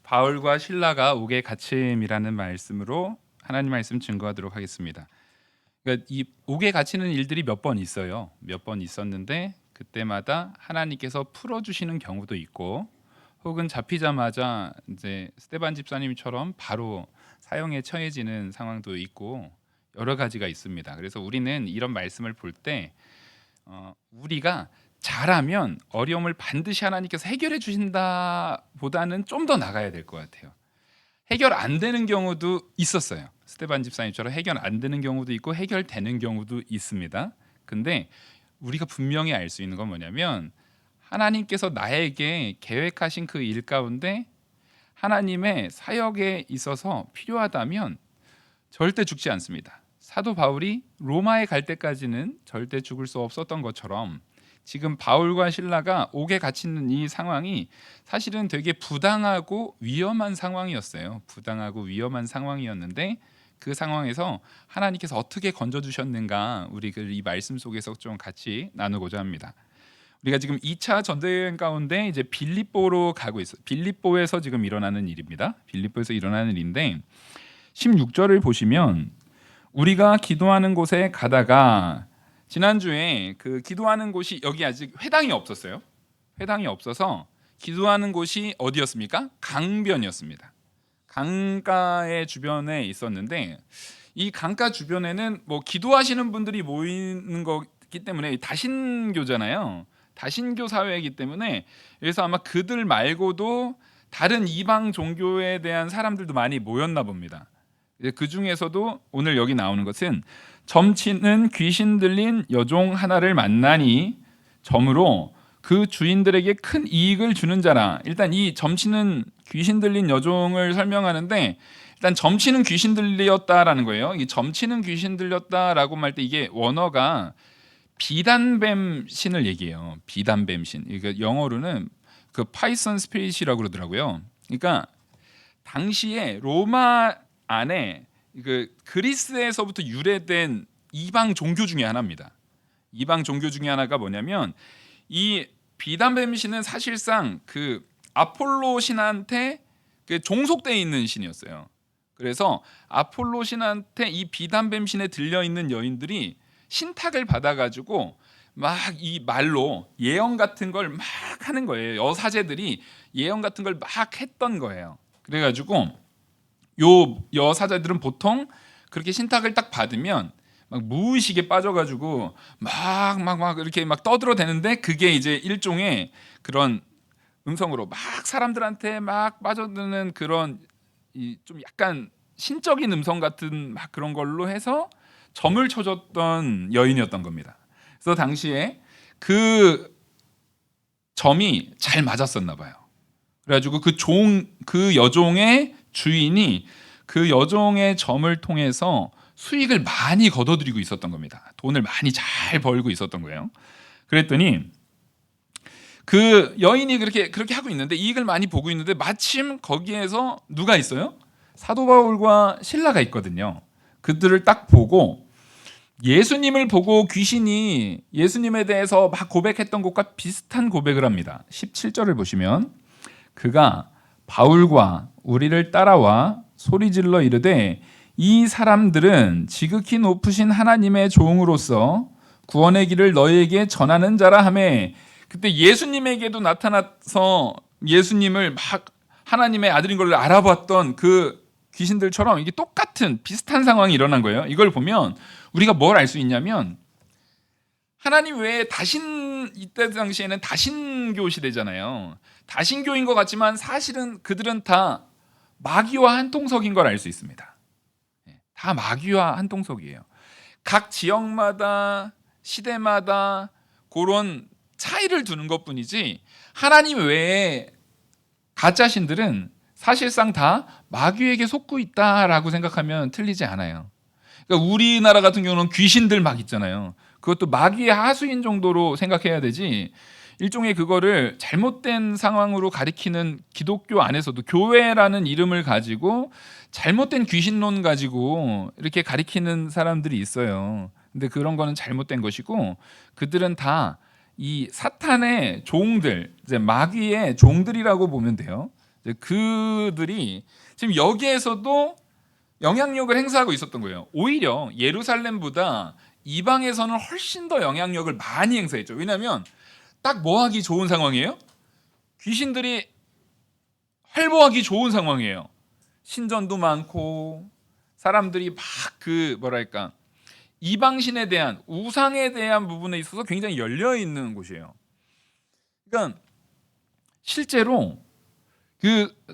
바울과 실라가 옥의 갇힘이라는 말씀으로 하나님 말씀 증거하도록 하겠습니다. 그러니까 이 옥에 갇히는 일들이 몇 번 있어요. 몇 번 있었는데 그때마다 하나님께서 풀어주시는 경우도 있고, 혹은 잡히자마자 이제 스데반 집사님처럼 바로 사형에 처해지는 상황도 있고 여러 가지가 있습니다. 그래서 우리는 이런 말씀을 볼 때 우리가 잘하면 어려움을 반드시 하나님께서 해결해 주신다 보다는 좀 더 나가야 될 것 같아요. 해결 안 되는 경우도 있었어요. 스데반 집사님처럼 해결 안 되는 경우도 있고 해결되는 경우도 있습니다. 근데 우리가 분명히 알 수 있는 건 뭐냐면, 하나님께서 나에게 계획하신 그 일 가운데 하나님의 사역에 있어서 필요하다면 절대 죽지 않습니다. 사도 바울이 로마에 갈 때까지는 절대 죽을 수 없었던 것처럼, 지금 바울과 실라가 옥에 갇히는 이 상황이 사실은 되게 부당하고 위험한 상황이었어요. 부당하고 위험한 상황이었는데 그 상황에서 하나님께서 어떻게 건져주셨는가, 우리 이 말씀 속에서 좀 같이 나누고자 합니다. 우리가 지금 2차 전도여행 가운데 이제 빌립보로 가고 있어요. 빌립보에서 지금 일어나는 일입니다. 빌립보에서 일어나는 일인데 16절을 보시면, 우리가 기도하는 곳에 가다가, 지난주에 그 기도하는 곳이 여기 아직 회당이 없었어요. 회당이 없어서 기도하는 곳이 어디였습니까? 강변이었습니다. 강가의 주변에 있었는데, 이 강가 주변에는 뭐 기도하시는 분들이 모이는 거기 때문에 다신교잖아요. 다신교 사회이기 때문에, 그래서 아마 그들 말고도 다른 이방 종교에 대한 사람들도 많이 모였나 봅니다. 그 중에서도 오늘 여기 나오는 것은 점치는 귀신 들린 여종 하나를 만나니 점으로 그 주인들에게 큰 이익을 주는 자라. 일단 이 점치는 귀신 들린 여종을 설명하는데, 일단 점치는 귀신 들렸다라는 거예요. 이 점치는 귀신 들렸다라고 할 때 이게 원어가 비단뱀 신을 얘기해요. 비단뱀 신. 그러니까 영어로는 그 파이썬 스피릿이라고 그러더라고요. 그러니까 당시에 로마 안에 그 그리스에서부터 유래된 이방 종교 중에 하나입니다. 이방 종교 중에 하나가 뭐냐면, 이 비단뱀 신은 사실상 그 아폴로 신한테 그 종속되어 있는 신이었어요. 그래서 아폴로 신한테 이 비단뱀 신에 들려 있는 여인들이 신탁을 받아가지고 막 이 말로 예언 같은 걸 막 하는 거예요. 여사제들이 예언 같은 걸 막 했던 거예요. 그래가지고 요 여사제들은 보통 그렇게 신탁을 딱 받으면 막 무의식에 빠져가지고 막 이렇게 막 떠들어대는데, 그게 이제 일종의 그런 음성으로 막 사람들한테 막 빠져드는 그런 좀 약간 신적인 음성 같은 막 그런 걸로 해서 점을 쳐줬던 여인이었던 겁니다. 그래서 당시에 그 점이 잘 맞았었나 봐요. 그래가지고 그 여종의 주인이 그 여종의 점을 통해서 수익을 많이 거둬들이고 있었던 겁니다. 돈을 많이 잘 벌고 있었던 거예요. 그랬더니 그 여인이 그렇게 하고 있는데, 이익을 많이 보고 있는데, 마침 거기에서 누가 있어요? 사도 바울과 실라가 있거든요. 그들을 딱 보고, 예수님을 보고 귀신이 예수님에 대해서 막 고백했던 것과 비슷한 고백을 합니다. 17절을 보시면, 그가 바울과 우리를 따라와 소리질러 이르되, 이 사람들은 지극히 높으신 하나님의 종으로서 구원의 길을 너희에게 전하는 자라 하매, 그때 예수님에게도 나타나서 예수님을 막 하나님의 아들인 걸 알아봤던 그 귀신들처럼 이게 똑같은 비슷한 상황이 일어난 거예요. 이걸 보면 우리가 뭘 알 수 있냐면, 하나님 외에 이때 당시에는 다신교 시대잖아요. 다신교인 것 같지만 사실은 그들은 다 마귀와 한통속인 걸 알 수 있습니다. 다 마귀와 한통속이에요. 각 지역마다 시대마다 그런 차이를 두는 것뿐이지, 하나님 외에 가짜 신들은 사실상 다 마귀에게 속고 있다라고 생각하면 틀리지 않아요. 그러니까 우리나라 같은 경우는 귀신들 막 있잖아요. 그것도 마귀의 하수인 정도로 생각해야 되지, 일종의 그거를 잘못된 상황으로 가리키는 기독교 안에서도 교회라는 이름을 가지고 잘못된 귀신론 가지고 이렇게 가리키는 사람들이 있어요. 근데 그런 거는 잘못된 것이고, 그들은 다 이 사탄의 종들, 이제 마귀의 종들이라고 보면 돼요. 그들이 지금 여기에서도 영향력을 행사하고 있었던 거예요. 오히려 예루살렘보다 이방에서는 훨씬 더 영향력을 많이 행사했죠. 왜냐하면 딱 뭐 하기 좋은 상황이에요? 귀신들이 활보하기 좋은 상황이에요. 신전도 많고 사람들이 막 뭐랄까 이방신에 대한 우상에 대한 부분에 있어서 굉장히 열려 있는 곳이에요. 그러니까 실제로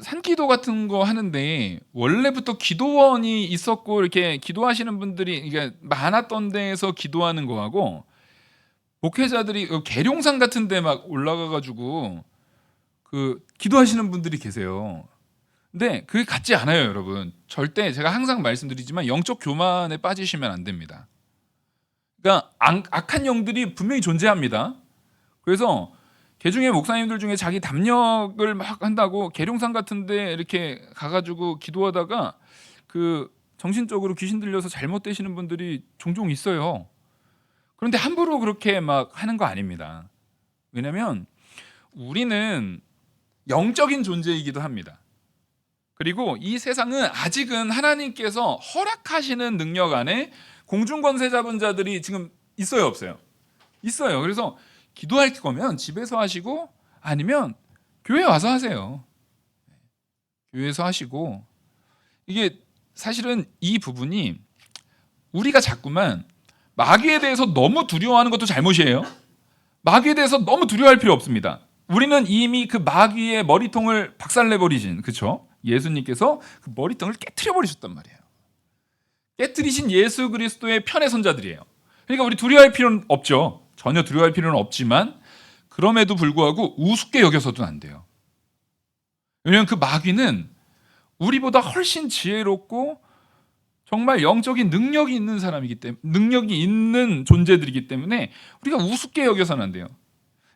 산기도 같은 거 하는데 원래부터 기도원이 있었고 이렇게 기도하시는 분들이 이게 많았던 데에서 기도하는 거하고 목회자들이 계룡산 같은 데 막 올라가 가지고 기도하시는 분들이 계세요. 근데 그게 같지 않아요, 여러분. 절대 제가 항상 말씀드리지만 영적 교만에 빠지시면 안 됩니다. 그러니까 악한 영들이 분명히 존재합니다. 그래서 개중에 목사님들 중에 자기 담력을 막 한다고 계룡산 같은데 이렇게 가가지고 기도하다가 정신적으로 귀신 들려서 잘못되시는 분들이 종종 있어요. 그런데 함부로 그렇게 막 하는 거 아닙니다. 왜냐하면 우리는 영적인 존재이기도 합니다. 그리고 이 세상은 아직은 하나님께서 허락하시는 능력 안에 공중권세 잡은 자들이 지금 있어요, 없어요? 있어요. 그래서 기도할 거면 집에서 하시고 아니면 교회 와서 하세요. 교회에서 하시고 이게 사실은 이 부분이 우리가 자꾸만 마귀에 대해서 너무 두려워하는 것도 잘못이에요. 마귀에 대해서 너무 두려워할 필요 없습니다. 우리는 이미 그 마귀의 머리통을 박살내버리신, 그렇죠? 예수님께서 그 머리통을 깨트려 버리셨단 말이에요. 깨트리신 예수 그리스도의 편의 손자들이에요. 그러니까 우리 두려워할 필요는 없죠. 전혀 두려워할 필요는 없지만 그럼에도 불구하고 우습게 여겨서도 안 돼요. 왜냐하면 그 마귀는 우리보다 훨씬 지혜롭고 정말 영적인 능력이 있는 사람이기 때문에, 능력이 있는 존재들이기 때문에 우리가 우습게 여겨서는 안 돼요.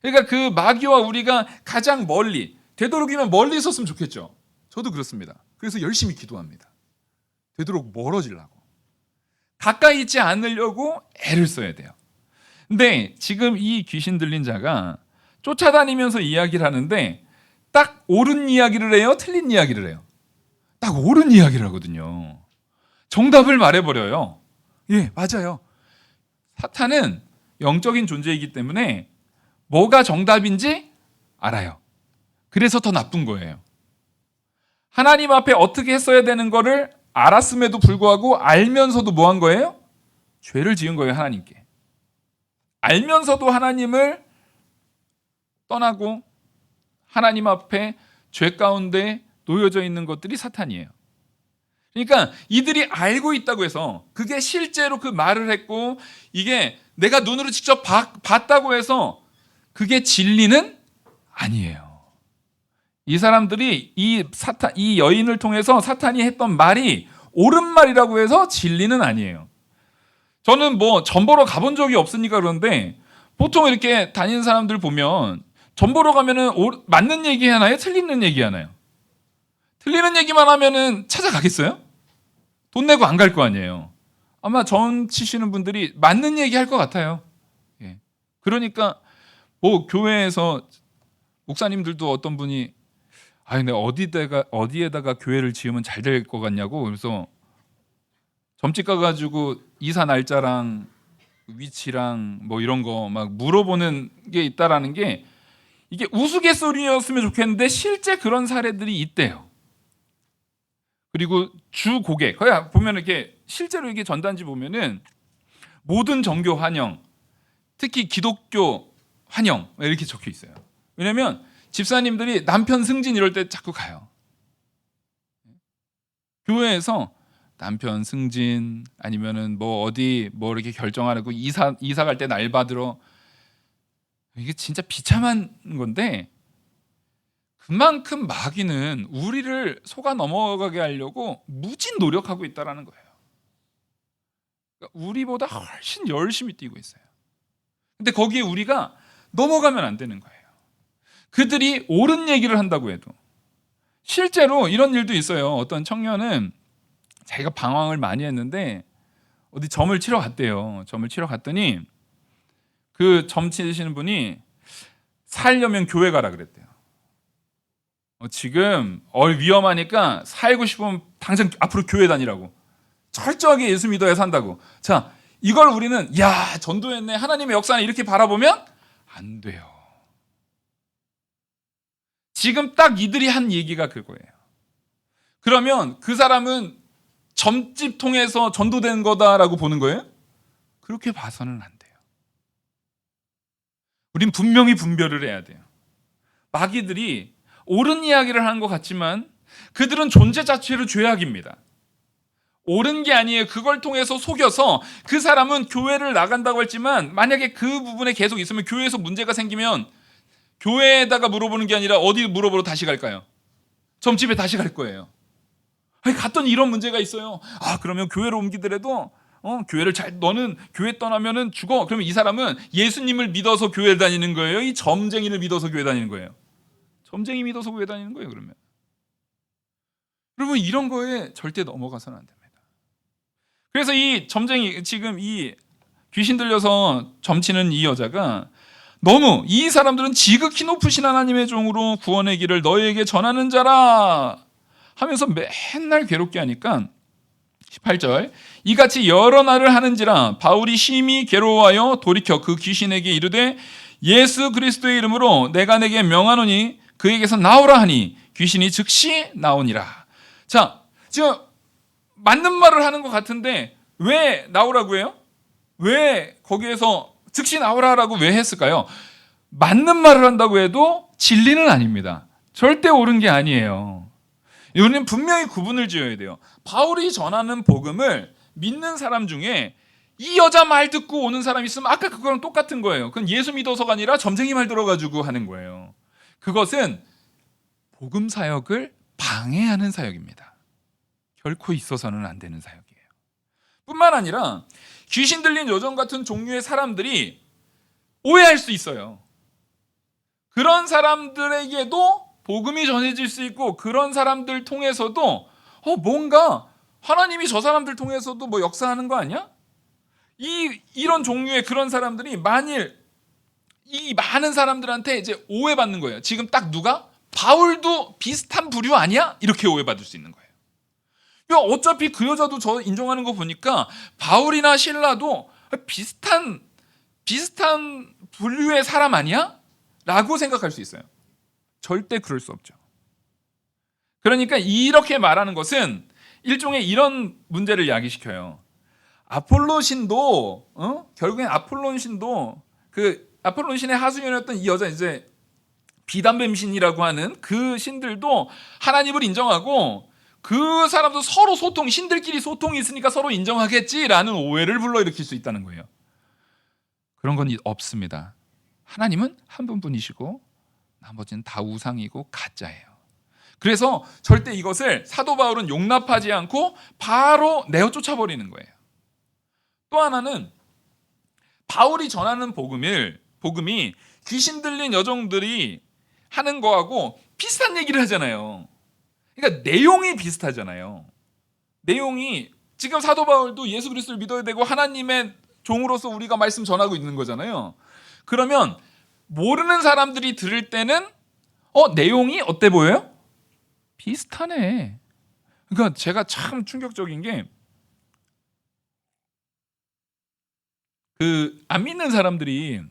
그러니까 그 마귀와 우리가 가장 멀리, 되도록이면 멀리 있었으면 좋겠죠. 저도 그렇습니다. 그래서 열심히 기도합니다. 되도록 멀어지려고. 가까이 있지 않으려고 애를 써야 돼요. 근데 지금 이 귀신 들린 자가 쫓아다니면서 이야기를 하는데 딱 옳은 이야기를 해요? 틀린 이야기를 해요? 딱 옳은 이야기를 하거든요. 정답을 말해버려요. 예, 맞아요. 사탄은 영적인 존재이기 때문에 뭐가 정답인지 알아요. 그래서 더 나쁜 거예요. 하나님 앞에 어떻게 했어야 되는 거를 알았음에도 불구하고 알면서도 뭐 한 거예요? 죄를 지은 거예요, 하나님께. 알면서도 하나님을 떠나고 하나님 앞에 죄 가운데 놓여져 있는 것들이 사탄이에요. 그러니까 이들이 알고 있다고 해서 그게 실제로 그 말을 했고 이게 내가 눈으로 직접 봤다고 해서 그게 진리는 아니에요. 이 사람들이 이 여인을 통해서 사탄이 했던 말이 옳은 말이라고 해서 진리는 아니에요. 저는 점 보러 가본 적이 없으니까 그런데 보통 이렇게 다니는 사람들 보면 점 보러 가면은 맞는 얘기 하나요? 틀리는 얘기 하나요? 틀리는 얘기만 하면은 찾아가겠어요? 돈 내고 안 갈 거 아니에요. 아마 전 치시는 분들이 맞는 얘기 할 것 같아요. 예. 그러니까 교회에서 목사님들도 어떤 분이 근데 어디에다가 교회를 지으면 잘 될 것 같냐고 그래서 점집 가가지고 이사 날짜랑 위치랑 이런 거 막 물어보는 게 있다라는 게 이게 우스갯소리였으면 좋겠는데 실제 그런 사례들이 있대요. 그리고 주 고객, 보면 이렇게 실제로 이게 전단지 보면은 모든 종교 환영, 특히 기독교 환영 이렇게 적혀 있어요. 왜냐하면 집사님들이 남편 승진 이럴 때 자꾸 가요. 교회에서 남편 승진 아니면은 어디 이렇게 결정하라고 이사 갈 때 날 받으러 이게 진짜 비참한 건데 그만큼 마귀는 우리를 속아 넘어가게 하려고 무진 노력하고 있다라는 거예요. 그러니까 우리보다 훨씬 열심히 뛰고 있어요. 근데 거기에 우리가 넘어가면 안 되는 거예요. 그들이 옳은 얘기를 한다고 해도 실제로 이런 일도 있어요. 어떤 청년은 자기가 방황을 많이 했는데 어디 점을 치러 갔대요. 점을 치러 갔더니 그 점 치시는 분이 살려면 교회 가라 그랬대요. 지금 위험하니까 살고 싶으면 당장 앞으로 교회 다니라고. 철저하게 예수 믿어야 산다고. 자, 이걸 우리는 야, 전도했네, 하나님의 역사는 이렇게 바라보면 안 돼요. 지금 딱 이들이 한 얘기가 그거예요. 그러면 그 사람은 점집 통해서 전도된 거다라고 보는 거예요? 그렇게 봐서는 안 돼요. 우린 분명히 분별을 해야 돼요. 마귀들이 옳은 이야기를 하는 것 같지만 그들은 존재 자체로 죄악입니다. 옳은 게 아니에요. 그걸 통해서 속여서 그 사람은 교회를 나간다고 했지만 만약에 그 부분에 계속 있으면 교회에서 문제가 생기면 교회에다가 물어보는 게 아니라 어디 물어보러 다시 갈까요? 점집에 다시 갈 거예요. 아니, 갔더니 이런 문제가 있어요. 그러면 교회로 옮기더라도 너는 교회 떠나면은 죽어. 그러면 이 사람은 예수님을 믿어서 교회 다니는 거예요? 이 점쟁이를 믿어서 교회 다니는 거예요? 점쟁이 믿어서 교회 다니는 거예요, 그러면. 여러분, 이런 거에 절대 넘어가서는 안 됩니다. 그래서 이 점쟁이, 지금 이 귀신 들려서 점치는 이 여자가 너무, 이 사람들은 지극히 높으신 하나님의 종으로 구원의 길을 너희에게 전하는 자라 하면서 맨날 괴롭게 하니까 18절, 이같이 여러 날을 하는지라 바울이 심히 괴로워하여 돌이켜 그 귀신에게 이르되 예수 그리스도의 이름으로 내가 내게 명하노니 그에게서 나오라 하니 귀신이 즉시 나오니라. 자, 지금 맞는 말을 하는 것 같은데 왜 나오라고 해요? 왜 거기에서 즉시 나오라라고 왜 했을까요? 맞는 말을 한다고 해도 진리는 아닙니다. 절대 옳은 게 아니에요. 이거는 분명히 구분을 지어야 돼요. 바울이 전하는 복음을 믿는 사람 중에 이 여자 말 듣고 오는 사람이 있으면 아까 그거랑 똑같은 거예요. 그건 예수 믿어서가 아니라 점쟁이 말 들어가지고 하는 거예요. 그것은 복음 사역을 방해하는 사역입니다. 결코 있어서는 안 되는 사역이에요. 뿐만 아니라 귀신 들린 여정 같은 종류의 사람들이 오해할 수 있어요. 그런 사람들에게도 복음이 전해질 수 있고 그런 사람들 통해서도 뭔가 하나님이 저 사람들 통해서도 뭐 역사하는 거 아니야? 이런 종류의 그런 사람들이 만일 이 많은 사람들한테 이제 오해받는 거예요. 지금 딱 누가? 바울도 비슷한 부류 아니야? 이렇게 오해받을 수 있는 거예요. 어차피 그 여자도 저 인정하는 거 보니까 바울이나 실라도 비슷한 분류의 사람 아니야? 라고 생각할 수 있어요. 절대 그럴 수 없죠. 그러니까 이렇게 말하는 것은 일종의 이런 문제를 야기시켜요. 아폴로 신도 결국엔 아폴론 신도 그 아폴론 신의 하수연이었던 이 여자 이제 비담뱀 신이라고 하는 그 신들도 하나님을 인정하고 그 사람도 서로 신들끼리 소통이 있으니까 서로 인정하겠지라는 오해를 불러일으킬 수 있다는 거예요. 그런 건 없습니다. 하나님은 한 분뿐이시고 나머지는 다 우상이고 가짜예요. 그래서 절대 이것을 사도 바울은 용납하지 않고 바로 내어 쫓아버리는 거예요. 또 하나는 바울이 전하는 복음이 귀신 들린 여종들이 하는 거하고 비슷한 얘기를 하잖아요. 그러니까 내용이 비슷하잖아요. 내용이 지금 사도 바울도 예수 그리스도를 믿어야 되고 하나님의 종으로서 우리가 말씀 전하고 있는 거잖아요. 그러면 모르는 사람들이 들을 때는 내용이 어때 보여요? 비슷하네. 그러니까 제가 참 충격적인 게 안 믿는 사람들이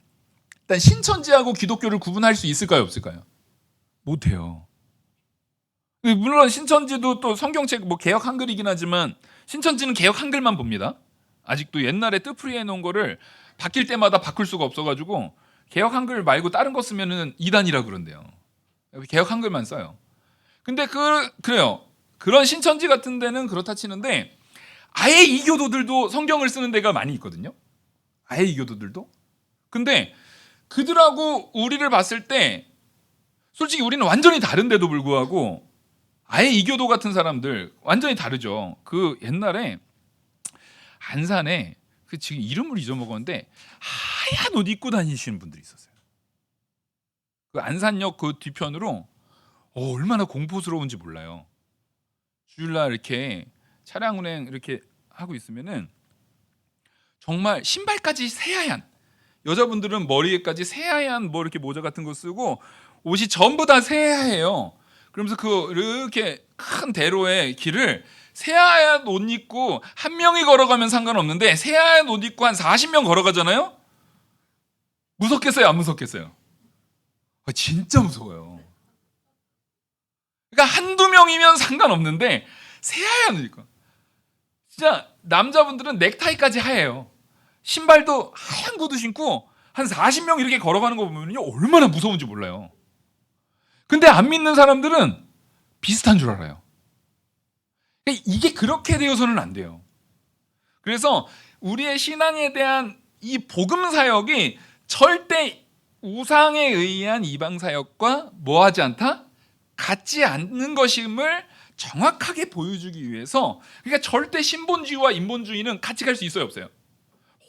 일단 신천지하고 기독교를 구분할 수 있을까요, 없을까요? 못해요. 물론 신천지도 또 성경책 개역 한글이긴 하지만 신천지는 개역 한글만 봅니다. 아직도 옛날에 뜻풀이 해놓은 거를 바뀔 때마다 바꿀 수가 없어가지고 개역 한글 말고 다른 거 쓰면은 이단이라 그런대요. 개역 한글만 써요. 근데 그래요. 그런 신천지 같은 데는 그렇다 치는데 아예 이교도들도 성경을 쓰는 데가 많이 있거든요. 아예 이교도들도. 근데 그들하고 우리를 봤을 때 솔직히 우리는 완전히 다른데도 불구하고 아예 이교도 같은 사람들 완전히 다르죠. 그 옛날에 안산에 지금 이름을 잊어먹었는데 하얀 옷 입고 다니시는 분들이 있었어요. 그 안산역 그 뒤편으로 얼마나 공포스러운지 몰라요. 주일날 이렇게 차량 운행 이렇게 하고 있으면은 정말 신발까지 새하얀, 여자분들은 머리에까지 새하얀 이렇게 모자 같은 거 쓰고 옷이 전부 다 새하얘요. 그러면서 그 이렇게 큰 대로의 길을 새하얀 옷 입고 한 명이 걸어가면 상관없는데 새하얀 옷 입고 한 40명 걸어가잖아요. 무섭겠어요, 안 무섭겠어요? 진짜 무서워요. 그러니까 한두 명이면 상관없는데 새하얀 옷 입고, 진짜 남자분들은 넥타이까지 하얘요. 신발도 하얀 구두 신고 한 40명 이렇게 걸어가는 거 보면요 얼마나 무서운지 몰라요. 근데 안 믿는 사람들은 비슷한 줄 알아요. 이게 그렇게 되어서는 안 돼요. 그래서 우리의 신앙에 대한 이 복음 사역이 절대 우상에 의한 이방 사역과 뭐하지 않다? 같지 않는 것임을 정확하게 보여주기 위해서, 그러니까 절대 신본주의와 인본주의는 같이 갈 수 있어요, 없어요?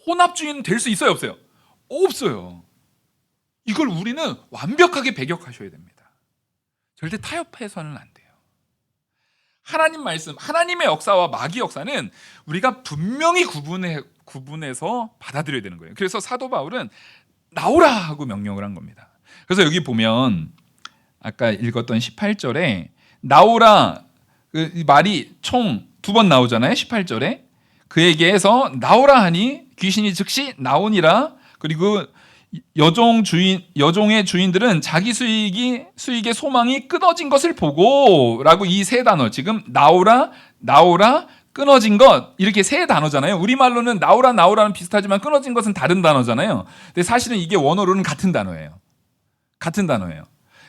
혼합주의는 될 수 있어요, 없어요? 없어요. 이걸 우리는 완벽하게 배격하셔야 됩니다. 절대 타협해서는 안 돼요. 하나님 말씀, 하나님의 역사와 마귀 역사는 우리가 분명히 구분해서 받아들여야 되는 거예요. 그래서 사도 바울은 나오라 하고 명령을 한 겁니다. 그래서 여기 보면 아까 읽었던 18절에 나오라, 그 말이 총 2번 나오잖아요. 18절에 그에게서 나오라 하니 귀신이 즉시 나오니라. 그리고 여종의 주인들은 자기 수익의 소망이 끊어진 것을 보고, 라고 이 세 단어, 지금 나오라, 끊어진 것, 이렇게 세 단어잖아요. 우리말로는 나오라는 비슷하지만 끊어진 것은 다른 단어잖아요. 근데 사실은 이게 원어로는 같은 단어예요.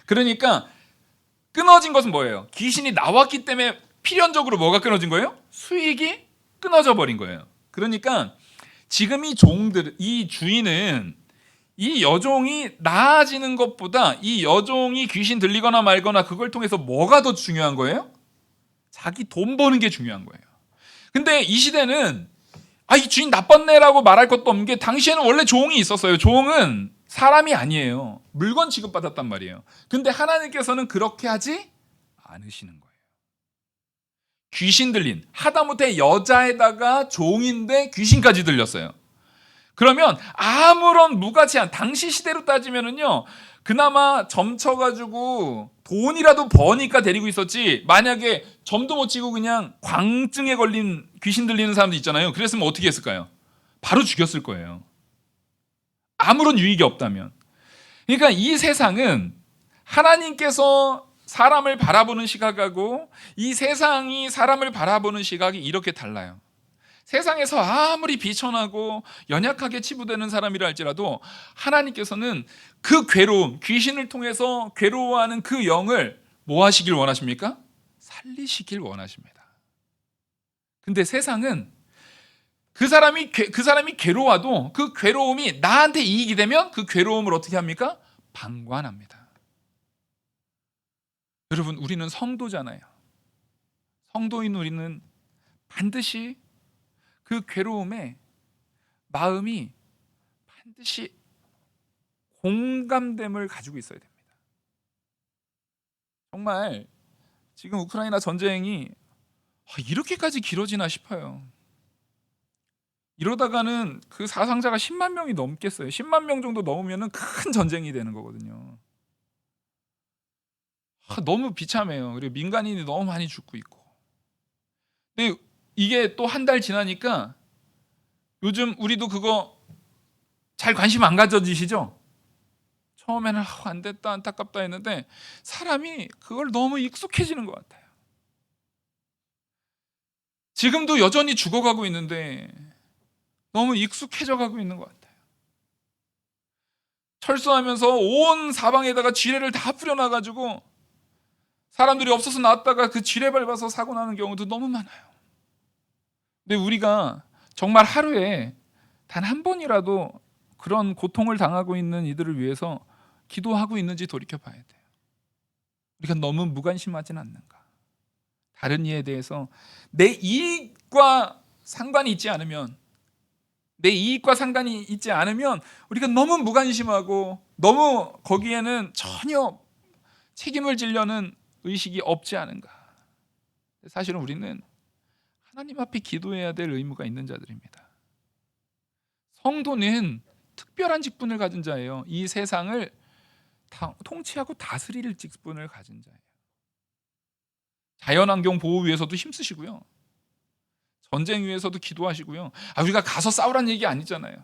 그러니까 끊어진 것은 뭐예요? 귀신이 나왔기 때문에 필연적으로 뭐가 끊어진 거예요? 수익이 끊어져 버린 거예요. 그러니까 지금 이 주인은 이 여종이 나아지는 것보다 이 여종이 귀신 들리거나 말거나 그걸 통해서 뭐가 더 중요한 거예요? 자기 돈 버는 게 중요한 거예요. 근데 이 시대는 이 주인 나빴네라고 말할 것도 없는 게, 당시에는 원래 종이 있었어요. 종은 사람이 아니에요. 물건 취급받았단 말이에요. 근데 하나님께서는 그렇게 하지 않으시는 거예요. 귀신 들린, 하다못해 여자에다가 종인데 귀신까지 들렸어요. 그러면 아무런 무가치한, 당시 시대로 따지면은요, 그나마 점쳐가지고 돈이라도 버니까 데리고 있었지, 만약에 점도 못 치고 그냥 광증에 걸린 귀신 들리는 사람도 있잖아요. 그랬으면 어떻게 했을까요? 바로 죽였을 거예요. 아무런 유익이 없다면. 그러니까 이 세상은 하나님께서 사람을 바라보는 시각하고 이 세상이 사람을 바라보는 시각이 이렇게 달라요. 세상에서 아무리 비천하고 연약하게 치부되는 사람이라 할지라도 하나님께서는 그 괴로움, 귀신을 통해서 괴로워하는 그 영을 뭐 하시길 원하십니까? 살리시길 원하십니다. 근데 세상은 그 사람이 괴로워도 그 괴로움이 나한테 이익이 되면 그 괴로움을 어떻게 합니까? 방관합니다. 여러분, 우리는 성도잖아요. 성도인 우리는 반드시 그 괴로움에 마음이 반드시 공감됨을 가지고 있어야 됩니다. 정말 지금 우크라이나 전쟁이 이렇게까지 길어지나 싶어요. 이러다가는 그 사상자가 10만 명이 넘겠어요. 10만 명 정도 넘으면 큰 전쟁이 되는 거거든요. 너무 비참해요. 그리고 민간인이 너무 많이 죽고 있고. 근데 이게 또 한 달 지나니까 요즘 우리도 그거 잘 관심 안 가져지시죠? 처음에는 안 됐다, 안타깝다 했는데 사람이 그걸 너무 익숙해지는 것 같아요. 지금도 여전히 죽어가고 있는데 너무 익숙해져 가고 있는 것 같아요. 철수하면서 온 사방에다가 지뢰를 다 뿌려놔가지고 사람들이 없어서 나왔다가 그 지뢰 밟아서 사고 나는 경우도 너무 많아요. 근데 우리가 정말 하루에 단 한 번이라도 그런 고통을 당하고 있는 이들을 위해서 기도하고 있는지 돌이켜봐야 돼요. 우리가 너무 무관심하진 않는가? 다른 이에 대해서 내 이익과 상관이 있지 않으면 우리가 너무 무관심하고 너무 거기에는 전혀 책임을 지려는 의식이 없지 않은가? 사실은 우리는 하나님 앞에 기도해야 될 의무가 있는 자들입니다. 성도는 특별한 직분을 가진 자예요. 이 세상을 통치하고 다스릴 직분을 가진 자예요. 자연환경 보호 위해서도 힘쓰시고요. 전쟁 위해서도 기도하시고요. 우리가 가서 싸우란 얘기 아니잖아요.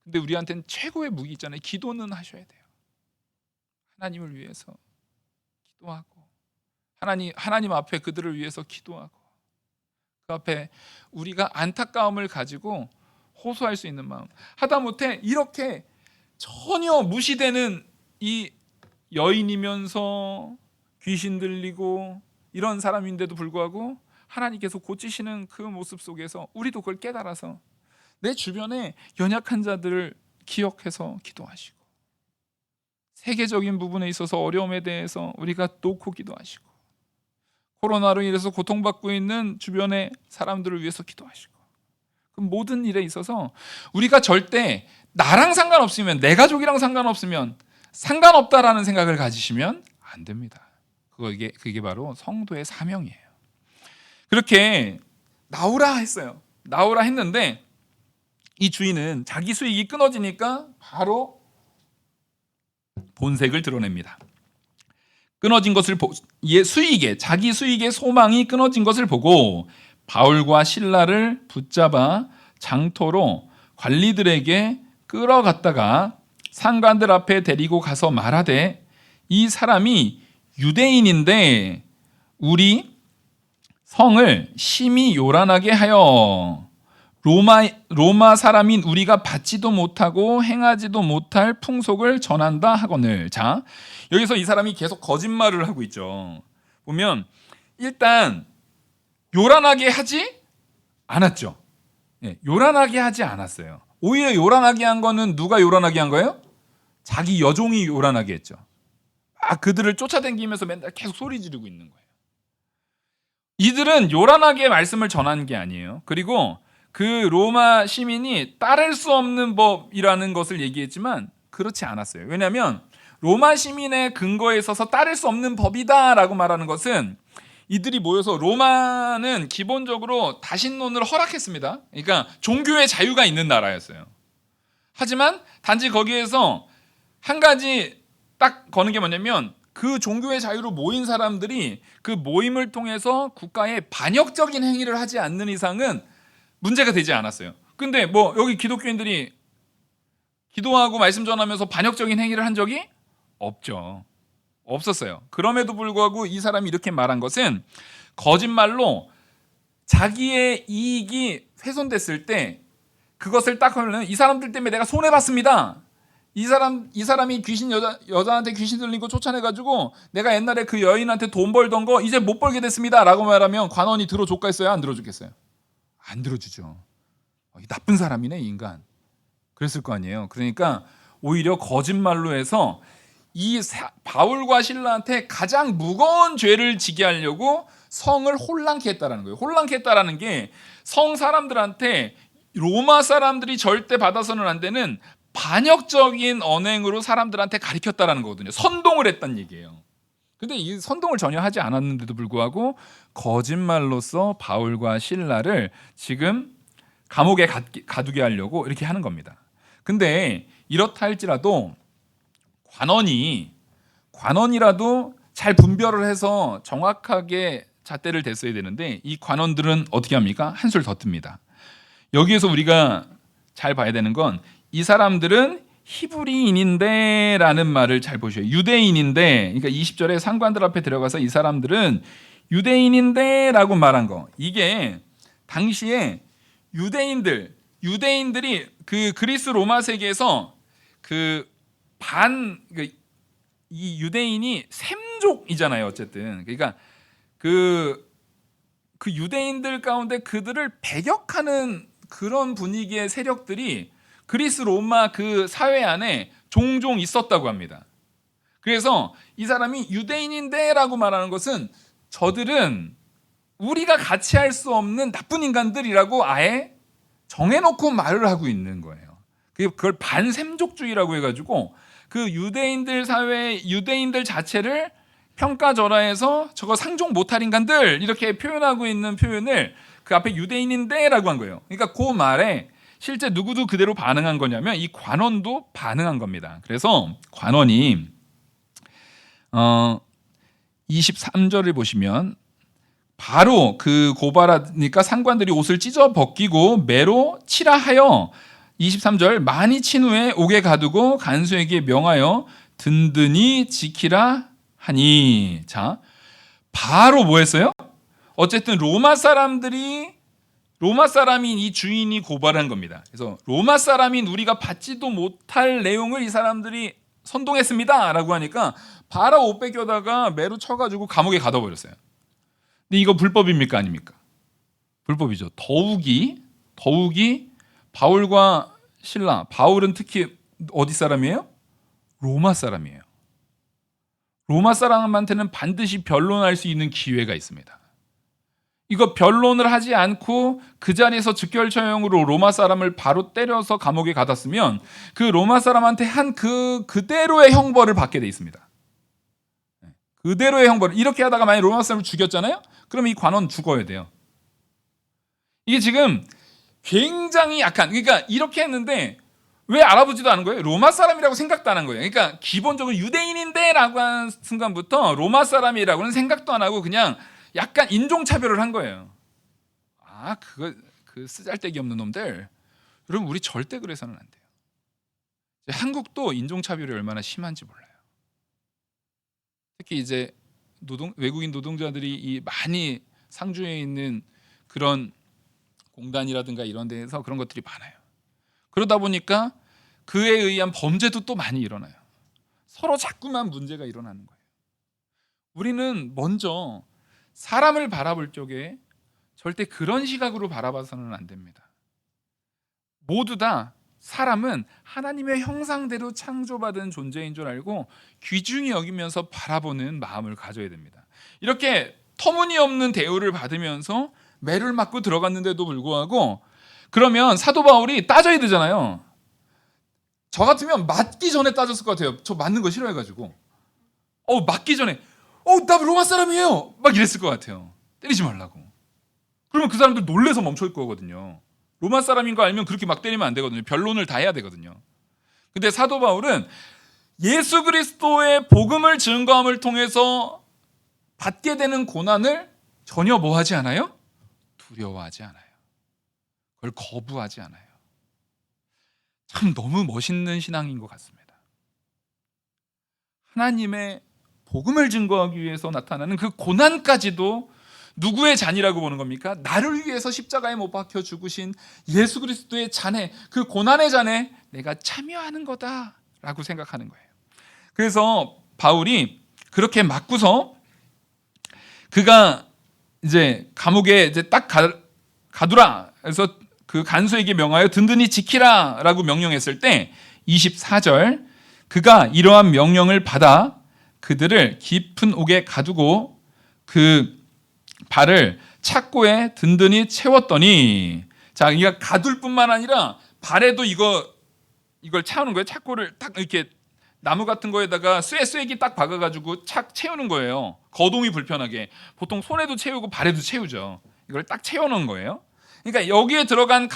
근데 우리한테는 최고의 무기 있잖아요. 기도는 하셔야 돼요. 하나님을 위해서 기도하고 하나님 앞에 그들을 위해서 기도하고 그 앞에 우리가 안타까움을 가지고 호소할 수 있는 마음. 하다못해 이렇게 전혀 무시되는 이 여인이면서 귀신 들리고 이런 사람인데도 불구하고 하나님께서 고치시는 그 모습 속에서 우리도 그걸 깨달아서 내 주변에 연약한 자들을 기억해서 기도하시고 세계적인 부분에 있어서 어려움에 대해서 우리가 놓고 기도하시고 코로나로 인해서 고통받고 있는 주변의 사람들을 위해서 기도하시고 그 모든 일에 있어서 우리가 절대 나랑 상관없으면 내 가족이랑 상관없으면 상관없다라는 생각을 가지시면 안 됩니다. 그게 바로 성도의 사명이에요. 그렇게 나오라 했어요. 나오라 했는데 이 주인은 자기 수익이 끊어지니까 바로 본색을 드러냅니다. 끊어진 것을 자기 수익의 소망이 끊어진 것을 보고 바울과 실라를 붙잡아 장터로 관리들에게 끌어갔다가 상관들 앞에 데리고 가서 말하되 이 사람이 유대인인데 우리 성을 심히 요란하게 하여 로마 사람인 우리가 받지도 못하고 행하지도 못할 풍속을 전한다 하거늘. 자, 여기서 이 사람이 계속 거짓말을 하고 있죠. 보면 일단 요란하게 하지 않았죠. 요란하게 하지 않았어요. 오히려 요란하게 한 거는 누가 요란하게 한 거예요? 자기 여종이 요란하게 했죠. 그들을 쫓아다니면서 맨날 계속 소리 지르고 있는 거예요. 이들은 요란하게 말씀을 전하는 게 아니에요. 그리고 그 로마 시민이 따를 수 없는 법이라는 것을 얘기했지만 그렇지 않았어요. 왜냐하면 로마 시민의 근거에 있어서 따를 수 없는 법이다라고 말하는 것은 이들이 모여서 로마는 기본적으로 다신론을 허락했습니다. 그러니까 종교의 자유가 있는 나라였어요. 하지만 단지 거기에서 한 가지 딱 거는 게 뭐냐면 그 종교의 자유로 모인 사람들이 그 모임을 통해서 국가에 반역적인 행위를 하지 않는 이상은 문제가 되지 않았어요. 근데 여기 기독교인들이 기도하고 말씀 전하면서 반역적인 행위를 한 적이 없었어요. 그럼에도 불구하고 이 사람이 이렇게 말한 것은 거짓말로 자기의 이익이 훼손됐을 때 그것을 딱 하면 이 사람들 때문에 내가 손해봤습니다. 이 사람이 여자한테 귀신 들리고 쫓아내가지고 내가 옛날에 그 여인한테 돈 벌던 거 이제 못 벌게 됐습니다 라고 말하면 관원이 들어줬겠어요? 안 들어주겠어요? 안 들어주죠. 나쁜 사람이네 이 인간. 그랬을 거 아니에요. 그러니까 오히려 거짓말로 해서 이 바울과 실라한테 가장 무거운 죄를 지게 하려고 성을 혼란케 했다라는 거예요. 혼란케 했다라는 게 성 사람들한테 로마 사람들이 절대 받아서는 안 되는 반역적인 언행으로 사람들한테 가르쳤다라는 거거든요. 선동을 했다는 얘기예요. 근데 이 선동을 전혀 하지 않았는데도 불구하고 거짓말로써 바울과 실라를 지금 감옥에 가두게 하려고 이렇게 하는 겁니다. 근데 이렇다 할지라도 관원이라도 잘 분별을 해서 정확하게 잣대를 댔어야 되는데 이 관원들은 어떻게 합니까? 한술 더 뜹니다. 여기에서 우리가 잘 봐야 되는 건 이 사람들은 히브리인인데 라는 말을 잘 보셔요. 유대인인데, 그러니까 20절에 상관들 앞에 들어가서 이 사람들은 유대인인데 라고 말한 거. 이게 당시에 유대인들이 그 그리스 로마 세계에서 이 유대인이 샘족이잖아요. 어쨌든. 그러니까 그 유대인들 가운데 그들을 배격하는 그런 분위기의 세력들이 그리스 로마 그 사회 안에 종종 있었다고 합니다. 그래서 이 사람이 유대인인데 라고 말하는 것은 저들은 우리가 같이 할 수 없는 나쁜 인간들이라고 아예 정해놓고 말을 하고 있는 거예요. 그걸 반샘족주의라고 해가지고 그 유대인들 사회, 유대인들 자체를 평가절하해서 저거 상종 못할 인간들 이렇게 표현하고 있는 표현을 그 앞에 유대인인데 라고 한 거예요. 그러니까 그 말에 실제 누구도 그대로 반응한 거냐면 이 관원도 반응한 겁니다. 그래서 관원이 23절을 보시면 바로 그 고발하니까 상관들이 옷을 찢어 벗기고 매로 치라 하여 23절 많이 친 후에 옥에 가두고 간수에게 명하여 든든히 지키라 하니. 자, 바로 뭐 했어요? 어쨌든 로마 사람인 이 주인이 고발한 겁니다. 그래서 로마 사람인 우리가 받지도 못할 내용을 이 사람들이 선동했습니다 라고 하니까 바로 옷 뺏겨다가 매로 쳐가지고 감옥에 가둬버렸어요. 근데 이거 불법입니까 아닙니까? 불법이죠. 더욱이 바울과 실라, 바울은 특히 어디 사람이에요? 로마 사람이에요. 로마 사람한테는 반드시 변론할 수 있는 기회가 있습니다. 이거 변론을 하지 않고 그 자리에서 즉결처형으로 로마 사람을 바로 때려서 감옥에 가뒀으면 그 로마 사람한테 한 그대로의 형벌을 받게 돼 있습니다. 그대로의 형벌을. 이렇게 하다가 만약 로마 사람을 죽였잖아요? 그럼 이 관원 죽어야 돼요. 이게 지금 굉장히 약한, 그러니까 이렇게 했는데 왜 알아보지도 않은 거예요? 로마 사람이라고 생각도 안 한 거예요. 그러니까 기본적으로 유대인인데 라고 한 순간부터 로마 사람이라고는 생각도 안 하고 그냥 약간 인종차별을 한 거예요. 아, 그 쓰잘데기 없는 놈들. 여러분, 우리 절대 그래서는 안 돼요. 한국도 인종차별이 얼마나 심한지 몰라요. 특히 이제 외국인 노동자들이 많이 상주해 있는 그런 공단이라든가 이런 데에서 그런 것들이 많아요. 그러다 보니까 그에 의한 범죄도 또 많이 일어나요. 서로 자꾸만 문제가 일어나는 거예요. 우리는 먼저 사람을 바라볼 적에 절대 그런 시각으로 바라봐서는 안 됩니다. 모두 다 사람은 하나님의 형상대로 창조받은 존재인 줄 알고 귀중히 여기면서 바라보는 마음을 가져야 됩니다. 이렇게 터무니없는 대우를 받으면서 매를 맞고 들어갔는데도 불구하고, 그러면 사도 바울이 따져야 되잖아요. 저 같으면 맞기 전에 따졌을 것 같아요. 저 맞는 거 싫어해가지고 맞기 전에 나 로마 사람이에요 막 이랬을 것 같아요. 때리지 말라고. 그러면 그 사람들 놀래서 멈출 거거든요. 로마 사람인 거 알면 그렇게 막 때리면 안 되거든요. 변론을 다 해야 되거든요. 근데 사도 바울은 예수 그리스도의 복음을 증거함을 통해서 받게 되는 고난을 전혀 뭐 하지 않아요? 두려워하지 않아요. 그걸 거부하지 않아요. 참 너무 멋있는 신앙인 것 같습니다. 하나님의 복음을 증거하기 위해서 나타나는 그 고난까지도 누구의 잔이라고 보는 겁니까? 나를 위해서 십자가에 못 박혀 죽으신 예수 그리스도의 잔에, 그 고난의 잔에 내가 참여하는 거다라고 생각하는 거예요. 그래서 바울이 그렇게 맞고서 그가 이제 감옥에 이제 딱 가두라. 그래서 그 간수에게 명하여 든든히 지키라라고 명령했을 때 24절, 그가 이러한 명령을 받아 그들을 깊은 옥에 가두고 그 발을 착고에 든든히 채웠더니, 자, 이가 가둘 뿐만 아니라 발에도 이걸 채우는 거예요. 착고를 딱 이렇게 나무 같은 거에다가 쇠기 딱 박아가지고 착 채우는 거예요. 거동이 불편하게. 보통 손에도 채우고 발에도 채우죠. 이걸 딱 채워놓은 거예요. 그러니까 여기에 들어간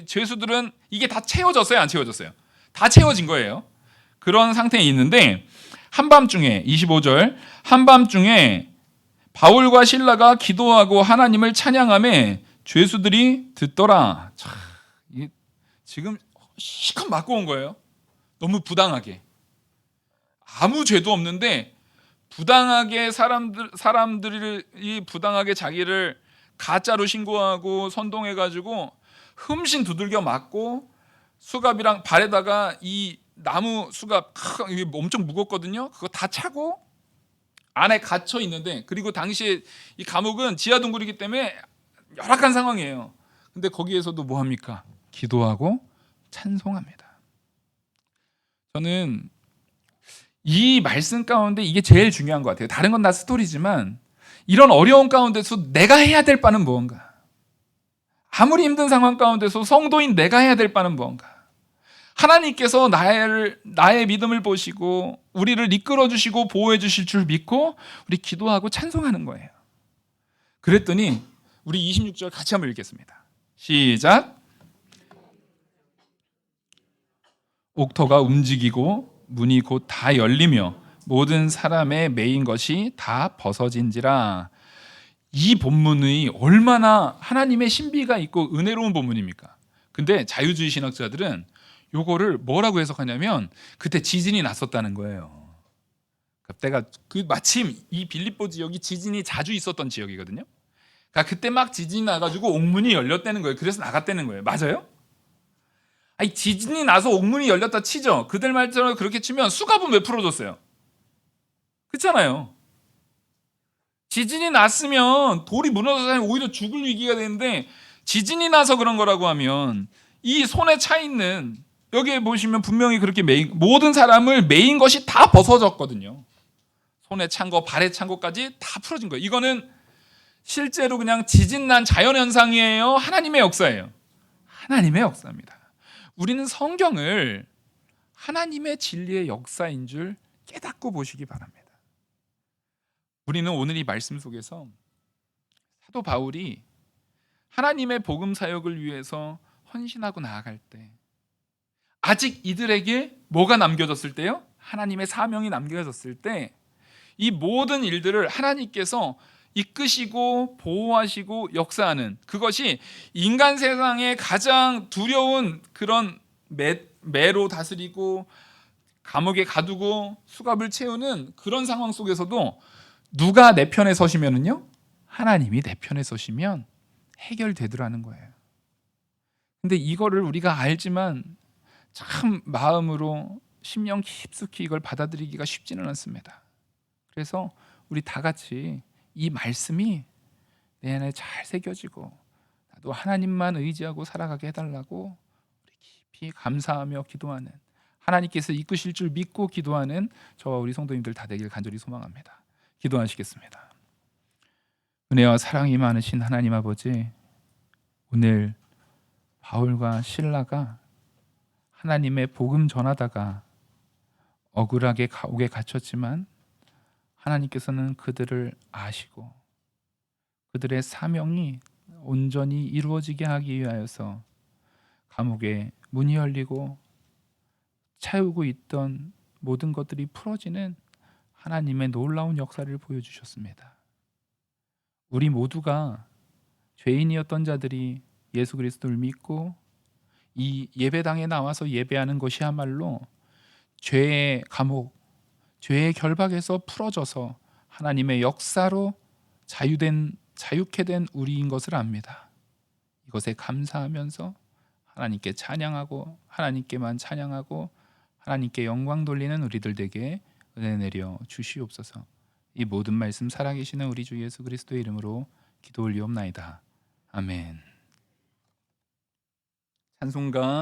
죄수들은 이게 다 채워졌어요, 안 채워졌어요? 다 채워진 거예요. 그런 상태에 있는데 한밤중에, 25절, 한밤중에 바울과 실라가 기도하고 하나님을 찬양하며 죄수들이 듣더라. 참, 지금 시컷 맞고 온 거예요. 너무 부당하게. 아무 죄도 없는데 부당하게 사람들이 부당하게 자기를 가짜로 신고하고 선동해가지고 흠신 두들겨 맞고, 수갑이랑 발에다가 이 나무 수갑 이게 엄청 무겁거든요. 그거 다 차고 안에 갇혀 있는데, 그리고 당시에 이 감옥은 지하 동굴이기 때문에 열악한 상황이에요. 근데 거기에서도 뭐 합니까? 기도하고 찬송합니다. 저는 이 말씀 가운데 이게 제일 중요한 것 같아요. 다른 건 다 스토리지만 이런 어려운 가운데서 내가 해야 될 바는 무언가? 아무리 힘든 상황 가운데서 성도인 내가 해야 될 바는 무언가? 하나님께서 나의 믿음을 보시고 우리를 이끌어 주시고 보호해 주실 줄 믿고 우리 기도하고 찬송하는 거예요. 그랬더니 우리 26절 같이 한번 읽겠습니다. 시작. 옥터가 움직이고 문이 곧 다 열리며 모든 사람의 매인 것이 다 벗어진지라. 이 본문이 얼마나 하나님의 신비가 있고 은혜로운 본문입니까? 근데 자유주의 신학자들은 요거를 뭐라고 해석하냐면 그때 지진이 났었다는 거예요. 그때가 마침 이 빌립보 지역이 지진이 자주 있었던 지역이거든요. 그러니까 그때 막 지진이 나가지고 옥문이 열렸다는 거예요. 그래서 나갔다는 거예요. 맞아요? 아니, 지진이 나서 옥문이 열렸다 치죠. 그들 말처럼 그렇게 치면 수갑은 왜 풀어줬어요? 그렇잖아요. 지진이 났으면 돌이 무너져서 오히려 죽을 위기가 되는데 지진이 나서 그런 거라고 하면 이 손에 차 있는, 여기에 보시면 분명히 그렇게 모든 사람을 매인 것이 다 벗어졌거든요. 손에 찬 거, 발에 찬 것까지 다 풀어진 거예요. 이거는 실제로 그냥 지진 난 자연현상이에요? 하나님의 역사예요? 하나님의 역사입니다. 우리는 성경을 하나님의 진리의 역사인 줄 깨닫고 보시기 바랍니다. 우리는 오늘 이 말씀 속에서 사도 바울이 하나님의 복음 사역을 위해서 헌신하고 나아갈 때 아직 이들에게 뭐가 남겨졌을 때요? 하나님의 사명이 남겨졌을 때 이 모든 일들을 하나님께서 이끄시고 보호하시고 역사하는, 그것이 인간 세상에 가장 두려운 그런 매로 다스리고 감옥에 가두고 수갑을 채우는 그런 상황 속에서도 누가 내 편에 서시면은요? 하나님이 내 편에 서시면 해결되더라는 거예요. 근데 이거를 우리가 알지만 참 마음으로 심령 깊숙이 이걸 받아들이기가 쉽지는 않습니다. 그래서 우리 다 같이 이 말씀이 내 안에 잘 새겨지고 나도 하나님만 의지하고 살아가게 해달라고 우리 깊이 감사하며 기도하는, 하나님께서 이끄실 줄 믿고 기도하는 저와 우리 성도님들 다 되길 간절히 소망합니다. 기도하시겠습니다. 은혜와 사랑이 많으신 하나님 아버지, 오늘 바울과 실라가 하나님의 복음 전하다가 억울하게 감옥에 갇혔지만 하나님께서는 그들을 아시고 그들의 사명이 온전히 이루어지게 하기 위하여서 감옥에 문이 열리고 채우고 있던 모든 것들이 풀어지는 하나님의 놀라운 역사를 보여주셨습니다. 우리 모두가 죄인이었던 자들이 예수 그리스도를 믿고 이 예배당에 나와서 예배하는 것이야말로 죄의 감옥, 죄의 결박에서 풀어져서 하나님의 역사로 자유케 된 우리인 것을 압니다. 이것에 감사하면서 하나님께 찬양하고 하나님께만 찬양하고 하나님께 영광 돌리는 우리들 되게 은혜 내려 주시옵소서. 이 모든 말씀 살아계시는 우리 주 예수 그리스도의 이름으로 기도 올리옵나이다. 아멘. 찬송가